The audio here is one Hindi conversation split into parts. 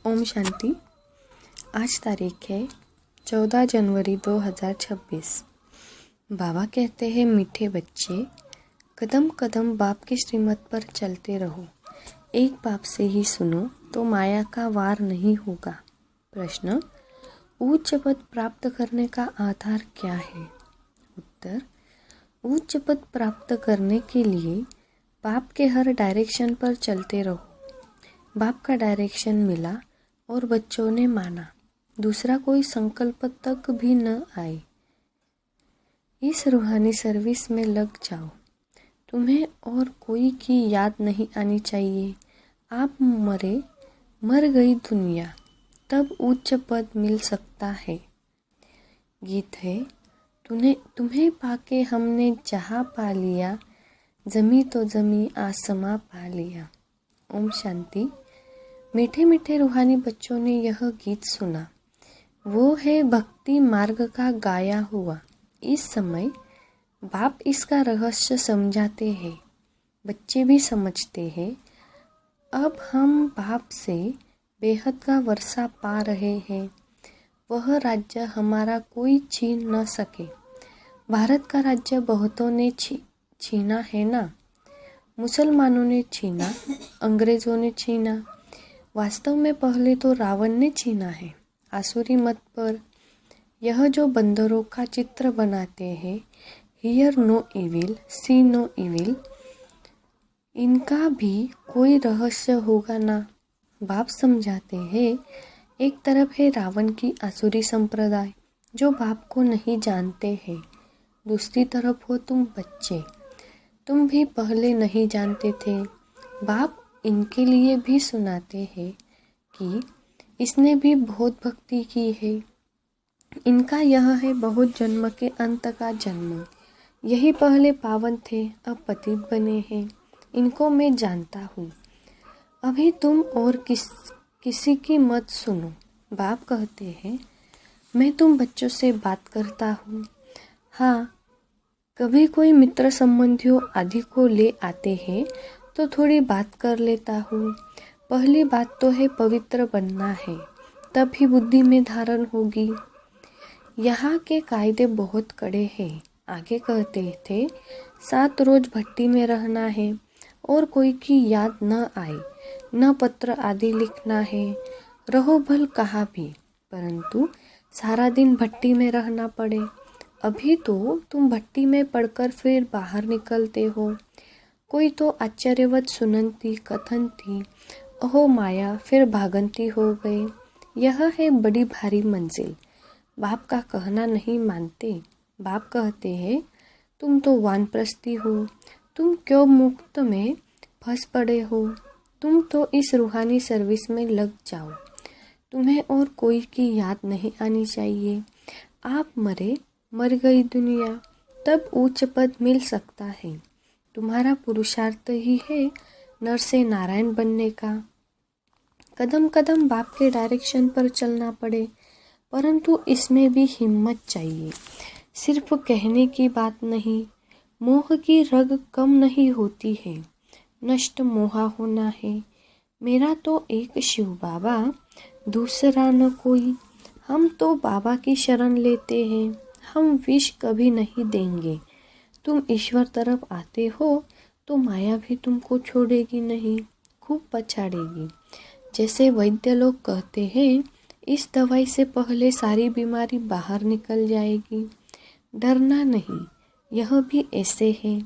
ओम शांति। आज तारीख है 14 जनवरी 2026। बाबा कहते हैं, मीठे बच्चे, कदम कदम बाप की श्रीमत पर चलते रहो। एक बाप से ही सुनो तो माया का वार नहीं होगा। प्रश्न: उच्च पद प्राप्त करने का आधार क्या है? उत्तर: उच्च पद प्राप्त करने के लिए बाप के हर डायरेक्शन पर चलते रहो। बाप का डायरेक्शन मिला और बच्चों ने माना, दूसरा कोई संकल्प तक भी न आए। इस रूहानी सर्विस में लग जाओ। तुम्हें और कोई की याद नहीं आनी चाहिए। आप मर गई दुनिया, तब उच्च पद मिल सकता है। गीत है: तुम्हें पाके हमने जहाँ पा लिया, जमी तो जमी आसमां पा लिया। ओम शांति। मीठे मीठे रूहानी बच्चों ने यह गीत सुना। वो है भक्ति मार्ग का गाया हुआ। इस समय बाप इसका रहस्य समझाते हैं, बच्चे भी समझते हैं। अब हम बाप से बेहद का वर्षा पा रहे हैं। वह राज्य हमारा कोई छीन न सके। भारत का राज्य बहुतों ने छीना है ना। मुसलमानों ने छीना, अंग्रेजों ने छीना। वास्तव में पहले तो रावण ने छीना है। आसुरी मत पर यह जो बंदरों का चित्र बनाते हैं, hear no evil, see no evil, इनका भी कोई रहस्य होगा ना। बाप समझाते हैं, एक तरफ है रावण की आसुरी संप्रदाय जो बाप को नहीं जानते हैं। दूसरी तरफ हो तुम बच्चे, तुम भी पहले नहीं जानते थे। बाप इनके लिए भी सुनाते हैं कि इसने भी बहुत भक्ति की है। इनका यह है बहुत जन्म के अंत का जन्म। यही पहले पावन थे, अब पतित बने हैं। इनको मैं जानता हूँ। अभी तुम और किसी की मत सुनो। बाप कहते हैं, मैं तुम बच्चों से बात करता हूँ। हाँ, कभी कोई मित्र संबंधियों आदि को ले आते हैं तो थोड़ी बात कर लेता हूँ। पहली बात तो है पवित्र बनना है, तब ही बुद्धि में धारण होगी। यहाँ के कायदे बहुत कड़े हैं। आगे कहते थे, 7 रोज भट्टी में रहना है और कोई की याद न आए, न पत्र आदि लिखना है। रहो भल कहाँ भी, परंतु सारा दिन भट्टी में रहना पड़े। अभी तो तुम भट्टी में पड़कर फिर बाहर निकलते हो। कोई तो आश्चर्यवत सुनती कथनती, अहो माया, फिर भागंती हो गए। यह है बड़ी भारी मंजिल। बाप का कहना नहीं मानते। बाप कहते हैं, तुम तो वानप्रस्थी हो, तुम क्यों मुक्त में फंस पड़े हो। तुम तो इस रूहानी सर्विस में लग जाओ। तुम्हें और कोई की याद नहीं आनी चाहिए। आप मर गई दुनिया, तब उच्च पद मिल सकता है। तुम्हारा पुरुषार्थ ही है नर से नारायण बनने का। कदम कदम बाप के डायरेक्शन पर चलना पड़े, परंतु इसमें भी हिम्मत चाहिए। सिर्फ कहने की बात नहीं। मोह की रग कम नहीं होती है, नष्ट मोहा होना है। मेरा तो एक शिव बाबा, दूसरा न कोई। हम तो बाबा की शरण लेते हैं। हम विष कभी नहीं देंगे। तुम ईश्वर तरफ आते हो तो माया भी तुमको छोड़ेगी नहीं, खूब पछाड़ेगी। जैसे वैद्य लोग कहते हैं, इस दवाई से पहले सारी बीमारी बाहर निकल जाएगी। डरना नहीं। यह भी ऐसे है।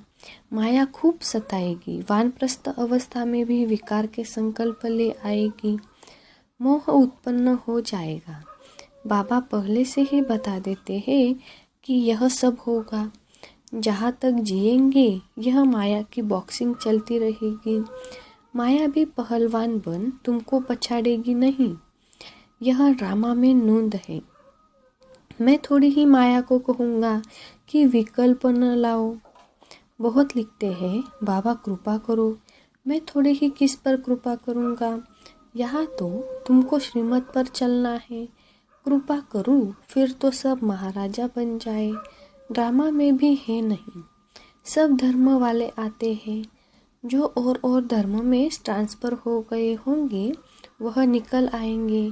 माया खूब सताएगी। वानप्रस्थ अवस्था में भी विकार के संकल्प ले आएगी। मोह उत्पन्न हो जाएगा। बाबा पहले से ही बता देते हैं कि यह सब होगा। जहाँ तक जिएंगे यह माया की बॉक्सिंग चलती रहेगी। माया भी पहलवान बन तुमको पछाड़ेगी नहीं। यह ड्रामा में नूंद है। मैं थोड़ी ही माया को कहूँगा कि विकल्प न लाओ। बहुत लिखते हैं, बाबा कृपा करो। मैं थोड़ी ही किस पर कृपा करूँगा। यहाँ तो तुमको श्रीमत पर चलना है। कृपा करूँ फिर तो सब महाराजा बन जाए। ड्रामा में भी है नहीं। सब धर्म वाले आते हैं। जो और धर्म में ट्रांसफ़र हो गए होंगे वह निकल आएंगे।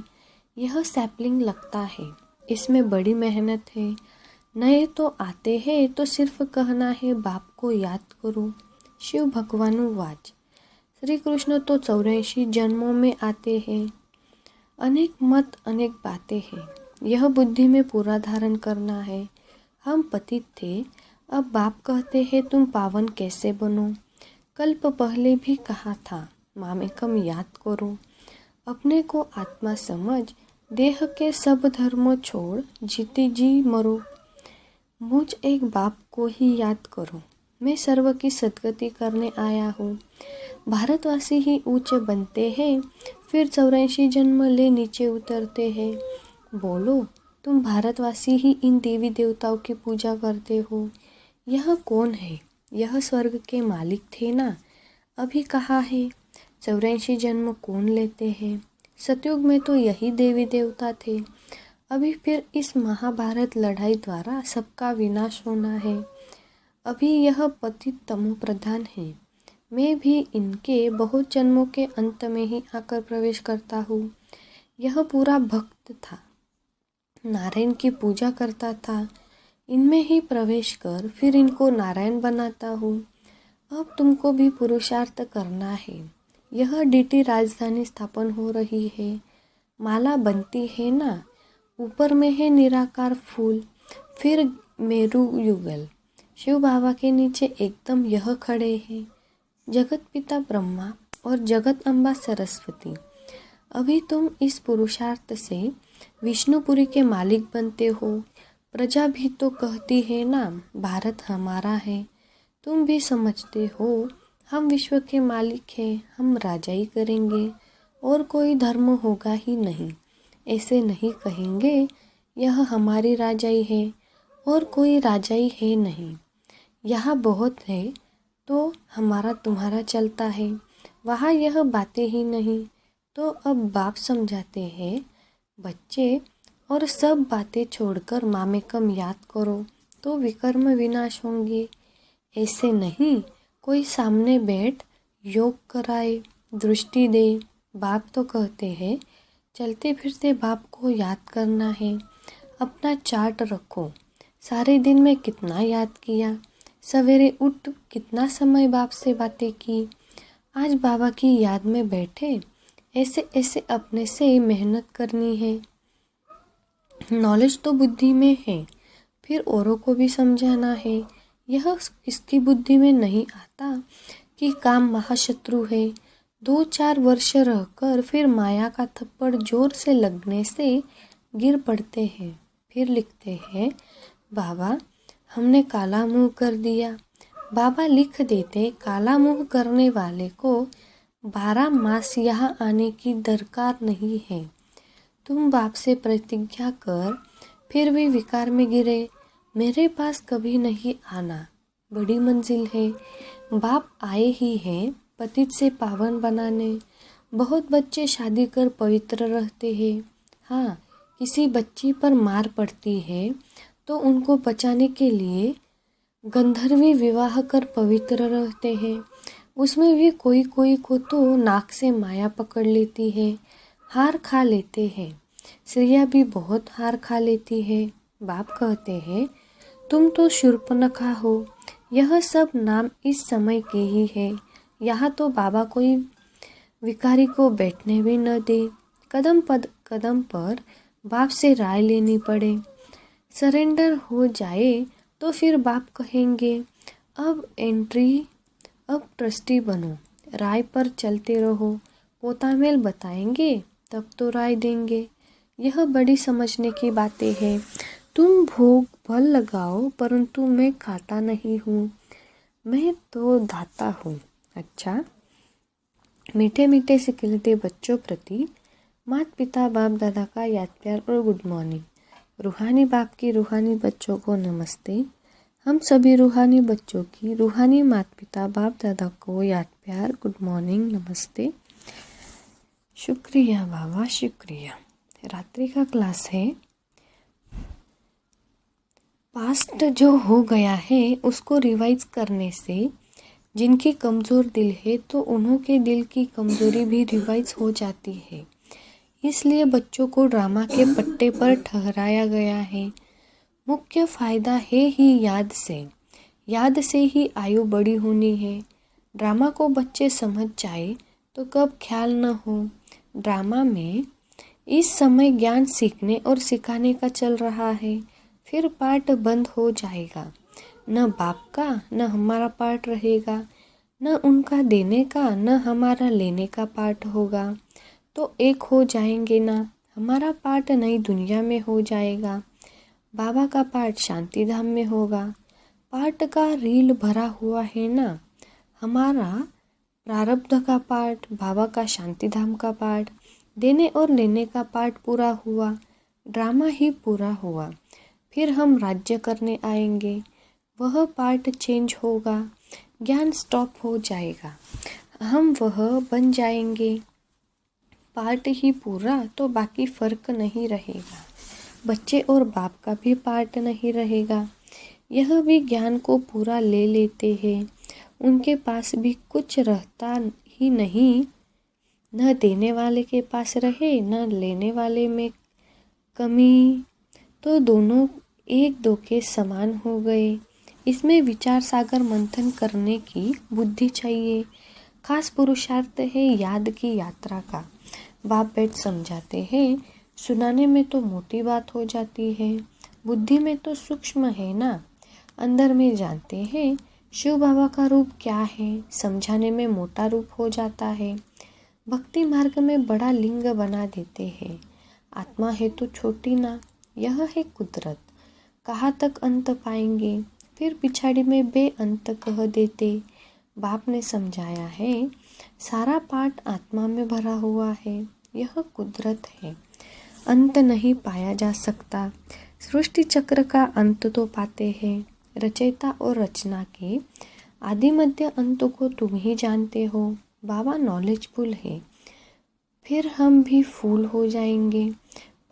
यह सैपलिंग लगता है, इसमें बड़ी मेहनत है। नए तो आते हैं तो सिर्फ कहना है बाप को याद करो। शिव भगवानु वाच। श्री कृष्ण तो 84 जन्मों में आते हैं। अनेक मत अनेक बातें हैं, यह बुद्धि में पूरा धारण करना है। हम पतित थे, अब बाप कहते हैं तुम पावन कैसे बनो। कल्प पहले भी कहा था मामेकम याद करो। अपने को आत्मा समझ, देह के सब धर्मों छोड़, जीते जी मरो। मुझ एक बाप को ही याद करो, मैं सर्व की सद्गति करने आया हूँ। भारतवासी ही ऊंच बनते हैं, फिर 84 जन्म ले नीचे उतरते हैं। बोलो, तुम भारतवासी ही इन देवी देवताओं की पूजा करते हो। यह कौन है? यह स्वर्ग के मालिक थे ना, अभी कहा है 84 जन्म कौन लेते हैं। सतयुग में तो यही देवी देवता थे, अभी फिर इस महाभारत लड़ाई द्वारा सबका विनाश होना है। अभी यह पतित तमो प्रधान है, मैं भी इनके बहुत जन्मों के अंत में ही आकर प्रवेश करता हूँ। यह पूरा भक्त था, नारायण की पूजा करता था, इनमें ही प्रवेश कर फिर इनको नारायण बनाता हूँ। अब तुमको भी पुरुषार्थ करना है। यह डीटी राजधानी स्थापन हो रही है, माला बनती है ना, ऊपर में है निराकार फूल, फिर मेरु युगल। शिव बाबा के नीचे एकदम यह खड़े हैं, जगत पिता ब्रह्मा और जगत अम्बा सरस्वती। अभी तुम इस पुरुषार्थ से विष्णुपुरी के मालिक बनते हो। प्रजा भी तो कहती है ना भारत हमारा है, तुम भी समझते हो हम विश्व के मालिक हैं, हम राजाई करेंगे और कोई धर्म होगा ही नहीं। ऐसे नहीं कहेंगे यह हमारी राजाई है और कोई राजाई है नहीं। यहाँ बहुत है तो हमारा तुम्हारा चलता है, वहाँ यह बातें ही नहीं। तो अब बाप समझाते हैं, बच्चे और सब बातें छोड़कर मामेकम याद करो तो विकर्म विनाश होंगे। ऐसे नहीं कोई सामने बैठ योग कराए, दृष्टि दे। बाप तो कहते हैं चलते फिरते बाप को याद करना है। अपना चार्ट रखो, सारे दिन में कितना याद किया, सवेरे उठ कितना समय बाप से बातें की, आज बाबा की याद में बैठे। ऐसे ऐसे अपने से मेहनत करनी है। नॉलेज तो बुद्धि में है, फिर औरों को भी समझाना है। यह इसकी बुद्धि में नहीं आता कि काम महाशत्रु है। 2-4 वर्ष रहकर फिर माया का थप्पड़ जोर से लगने से गिर पड़ते हैं। फिर लिखते हैं, बाबा हमने काला मुंह कर दिया। बाबा लिख देते, काला मुंह करने वाले को 12 मास यहाँ आने की दरकार नहीं है। तुम बाप से प्रतिज्ञा कर, फिर भी विकार में गिरे, मेरे पास कभी नहीं आना, बड़ी मंजिल है। बाप आए ही हैं पतित से पावन बनाने। बहुत बच्चे शादी कर पवित्र रहते हैं। हाँ, किसी बच्ची पर मार पड़ती है तो उनको बचाने के लिए गंधर्वी विवाह कर पवित्र रहते हैं। उसमें भी कोई कोई को तो नाक से माया पकड़ लेती है, हार खा लेते हैं। श्रेया भी बहुत हार खा लेती है। बाप कहते हैं तुम तो शूर्पणखा हो। यह सब नाम इस समय के ही है। यहाँ तो बाबा कोई विकारी को बैठने भी न दे, कदम पर बाप से राय लेनी पड़े। सरेंडर हो जाए तो फिर बाप कहेंगे अब ट्रस्टी बनो, राय पर चलते रहो। पोतामेल बताएंगे तब तो राय देंगे। यह बड़ी समझने की बातें हैं। तुम भोग फल लगाओ, परंतु मैं खाता नहीं हूँ, मैं तो दाता हूँ। अच्छा, मीठे मीठे से खिलते बच्चों प्रति माता पिता बाप दादा का याद प्यार और गुड मॉर्निंग। रूहानी बाप की रूहानी बच्चों को नमस्ते। हम सभी रूहानी बच्चों की रूहानी माता पिता बाप दादा को याद प्यार गुड मॉर्निंग नमस्ते। शुक्रिया बाबा, शुक्रिया। रात्रि का क्लास है। पास्ट जो हो गया है उसको रिवाइज करने से जिनकी कमज़ोर दिल है तो उन्हों के दिल की कमज़ोरी भी रिवाइज हो जाती है। इसलिए बच्चों को ड्रामा के पट्टे पर ठहराया गया है। मुख्य फायदा है ही याद से ही आयु बड़ी होनी है। ड्रामा को बच्चे समझ जाए तो कब ख्याल न हो। ड्रामा में इस समय ज्ञान सीखने और सिखाने का चल रहा है, फिर पाठ बंद हो जाएगा। न बाप का न हमारा पाठ रहेगा, न उनका देने का न हमारा लेने का पाठ होगा। तो एक हो जाएंगे ना, हमारा पाठ नई दुनिया में हो जाएगा, बाबा का पाठ शांति धाम में होगा। पाठ का रील भरा हुआ है ना, हमारा प्रारब्ध का पाठ, बाबा का शांति धाम का पाठ, देने और लेने का पाठ पूरा हुआ, ड्रामा ही पूरा हुआ। फिर हम राज्य करने आएंगे, वह पार्ट चेंज होगा, ज्ञान स्टॉप हो जाएगा, हम वह बन जाएंगे। पार्ट ही पूरा तो बाकी फर्क नहीं रहेगा, बच्चे और बाप का भी पार्ट नहीं रहेगा। यह भी ज्ञान को पूरा ले लेते हैं, उनके पास भी कुछ रहता ही नहीं, न देने वाले के पास रहे न लेने वाले में कमी, तो दोनों एक दो के समान हो गए। इसमें विचार सागर मंथन करने की बुद्धि चाहिए। खास पुरुषार्थ है याद की यात्रा का। बाप बैठ समझाते हैं, सुनाने में तो मोटी बात हो जाती है, बुद्धि में तो सूक्ष्म है ना। अंदर में जानते हैं शिव बाबा का रूप क्या है, समझाने में मोटा रूप हो जाता है। भक्ति मार्ग में बड़ा लिंग बना देते हैं, आत्मा है तो छोटी ना, यह है कुदरत। कहाँ तक अंत पाएंगे, फिर पिछाड़ी में बेअंत कह देते। बाप ने समझाया है, सारा पाठ आत्मा में भरा हुआ है, यह कुदरत है, अंत नहीं पाया जा सकता। सृष्टि चक्र का अंत तो पाते हैं, रचयिता और रचना के आदि मध्य अंत को तुम ही जानते हो। बाबा नॉलेजफुल है, फिर हम भी फूल हो जाएंगे,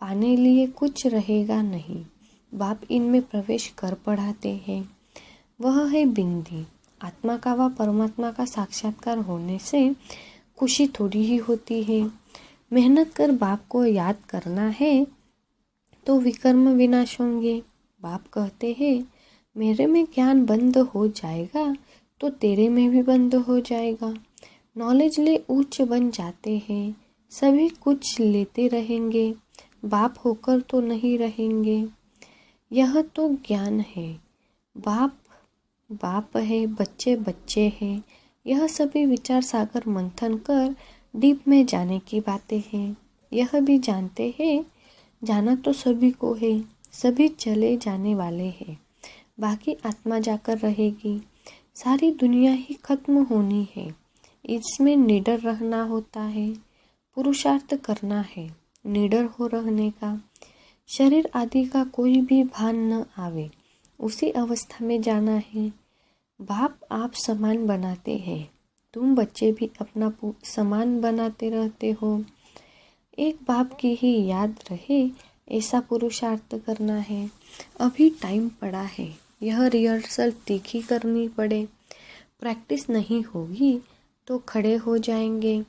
पाने लिए कुछ रहेगा नहीं। बाप इनमें प्रवेश कर पढ़ाते हैं, वह है बिंदी। आत्मा का व परमात्मा का साक्षात्कार होने से खुशी थोड़ी ही होती है। मेहनत कर बाप को याद करना है तो विकर्म विनाश होंगे। बाप कहते हैं, मेरे में ज्ञान बंद हो जाएगा तो तेरे में भी बंद हो जाएगा। नॉलेज ले उच्च बन जाते हैं, सभी कुछ लेते रहेंगे, बाप होकर तो नहीं रहेंगे। यह तो ज्ञान है, बाप बाप है, बच्चे बच्चे हैं। यह सभी विचार सागर मंथन कर डीप में जाने की बातें हैं। यह भी जानते हैं, जाना तो सभी को है, सभी चले जाने वाले हैं, बाकी आत्मा जाकर रहेगी। सारी दुनिया ही खत्म होनी है, इसमें निडर रहना होता है, पुरुषार्थ करना है, निडर हो रहने का। शरीर आदि का कोई भी भान न आवे, उसी अवस्था में जाना है। बाप आप समान बनाते हैं, तुम बच्चे भी अपना समान बनाते रहते हो। एक बाप की ही याद रहे, ऐसा पुरुषार्थ करना है। अभी टाइम पड़ा है, यह रिहर्सल तीखी करनी पड़े। प्रैक्टिस नहीं होगी तो खड़े हो जाएंगे,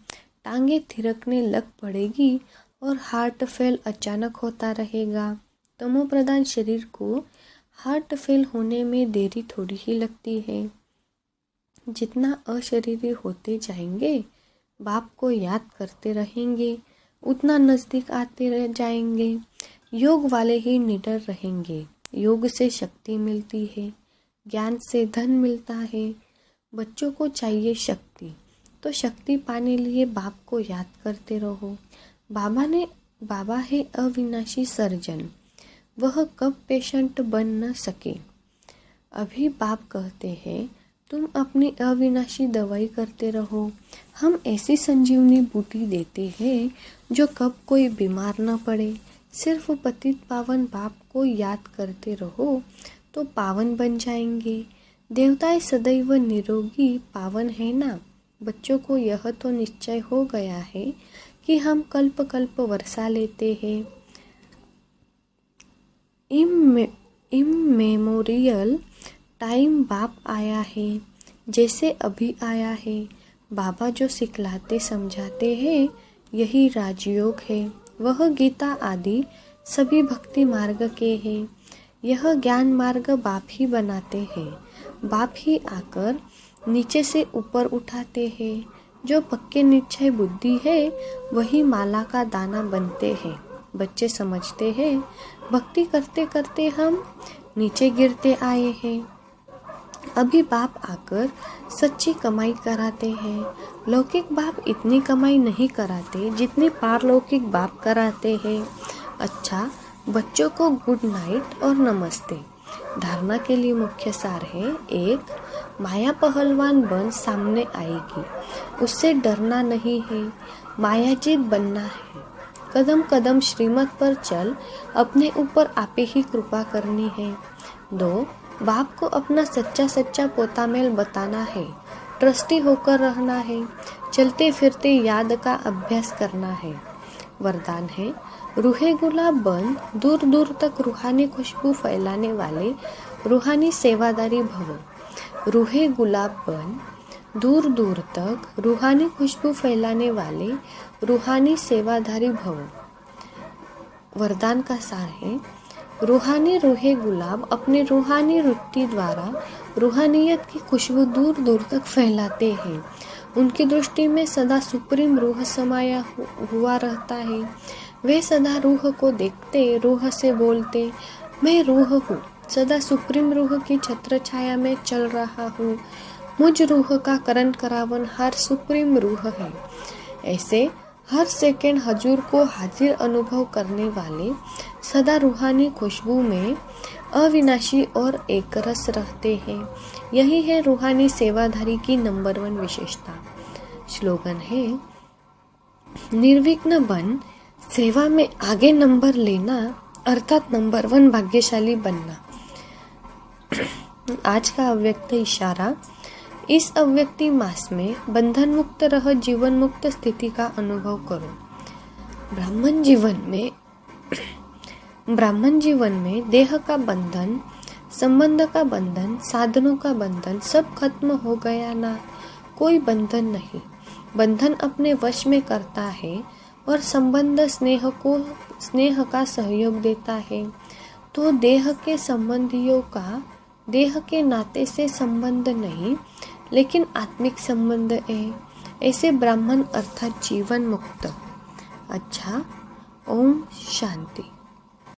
टांगे थिरकने लग पड़ेगी और हार्ट फेल अचानक होता रहेगा। तमो प्रधान शरीर को हार्ट फेल होने में देरी थोड़ी ही लगती है। जितना अशरीरी होते जाएंगे, बाप को याद करते रहेंगे, उतना नज़दीक आते रह जाएंगे। योग वाले ही निडर रहेंगे, योग से शक्ति मिलती है, ज्ञान से धन मिलता है। बच्चों को चाहिए शक्ति, तो शक्ति पाने लिए बाप को याद करते रहो। बाबा है अविनाशी सर्जन, वह कब पेशेंट बन न सके। अभी बाप कहते हैं, तुम अपनी अविनाशी दवाई करते रहो। हम ऐसी संजीवनी बूटी देते हैं जो कब कोई बीमार न पड़े। सिर्फ पतित पावन बाप को याद करते रहो तो पावन बन जाएंगे। देवताएं सदैव निरोगी पावन है ना। बच्चों को यह तो निश्चय हो गया है कि हम कल्प कल्प वर्षा लेते हैं। इममेमोरियल टाइम बाप आया है, जैसे अभी आया है। बाबा जो सिखलाते समझाते हैं, यही राजयोग है। वह गीता आदि सभी भक्ति मार्ग के हैं। यह ज्ञान मार्ग बाप ही बनाते हैं, बाप ही आकर नीचे से ऊपर उठाते हैं। जो पक्के निश्चय बुद्धि है वही माला का दाना बनते हैं। बच्चे समझते हैं भक्ति करते करते हम नीचे गिरते आए हैं। अभी बाप आकर सच्ची कमाई कराते हैं। लौकिक बाप इतनी कमाई नहीं कराते जितनी पारलौकिक बाप कराते हैं। अच्छा, बच्चों को गुड नाइट और नमस्ते। धारणा के लिए मुख्य सार है: 1. माया पहलवान बन सामने आएगी, उससे डरना नहीं है, मायाजीत बनना है। कदम कदम श्रीमत पर चल, अपने ऊपर आपे ही कृपा करनी है। 2. बाप को अपना सच्चा सच्चा पोता मेल बताना है, ट्रस्टी होकर रहना है, चलते फिरते याद का अभ्यास करना है। वरदान है: रूहे गुलाब बन, दूर दूर तक रूहानी खुशबू फैलाने वाले रूहानी सेवादारी भव। रूहे गुलाब बन, दूर दूर तक रूहानी खुशबू फैलाने वाले रूहानी सेवाधारी भव। वरदान का सार है: रूहानी रूहे गुलाब अपने रूहानी वृत्ति द्वारा रूहानियत की खुशबू दूर दूर तक फैलाते हैं। उनकी दृष्टि में सदा सुप्रीम रूह समाया हुआ रहता है। वे सदा रूह को देखते, रूह से बोलते, मैं रूह हूँ, सदा सुप्रीम रूह की छत्र छाया में चल रहा हूँ। मुझ रूह का करण करावन हर सुप्रीम रूह है। ऐसे हर सेकंड हजूर को हाजिर अनुभव करने वाले सदा रूहानी खुशबू में अविनाशी और एकरस रहते हैं। यही है रूहानी सेवाधारी की नंबर 1 विशेषता। स्लोगन है: निर्विघ्न बन, सेवा में आगे नंबर लेना, अर्थात नंबर 1 भाग्यशाली बनना। आज का अव्यक्त इशारा: इस अव्यक्ति मास में बंधन मुक्त रह जीवन मुक्त स्थिति का अनुभव करो। ब्राह्मण जीवन में देह का बंधन, संबंध का बंधन, साधनों का बंधन सब खत्म हो गया ना। कोई बंधन नहीं। बंधन अपने वश में करता है और संबंध स्नेह का सहयोग देता है। तो देह के संबंधियों का देह के नाते से संबंध नहीं, लेकिन आत्मिक संबंध है। ऐसे ब्राह्मण अर्थात जीवन मुक्त। अच्छा, ओम शांति।